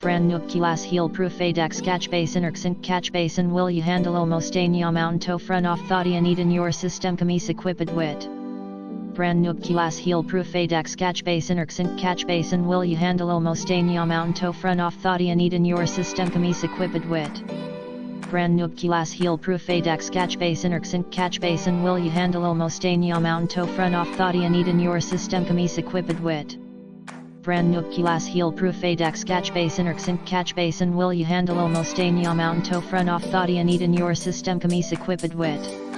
Brand new kilas heel proof adex catch basin erksint catch basin will you handle almost anya mountain to front off thoughty and in your system kamis equipped wit. Brand new kilas heel proof adex catch basin erksint catch basin will you handle almost anya mountain to front off thoughty and in your system kamis equipped wit. Brand new kilas heel proof adex catch basin erksint catch basin will you handle almost anya mountain to front off thoughty and in your system kamis equipped wit. Brand new kilas heel proof adex catch basin erksint catch basin will you handle almost anya mountain to front off thoughty and in your system kamis equipped wit.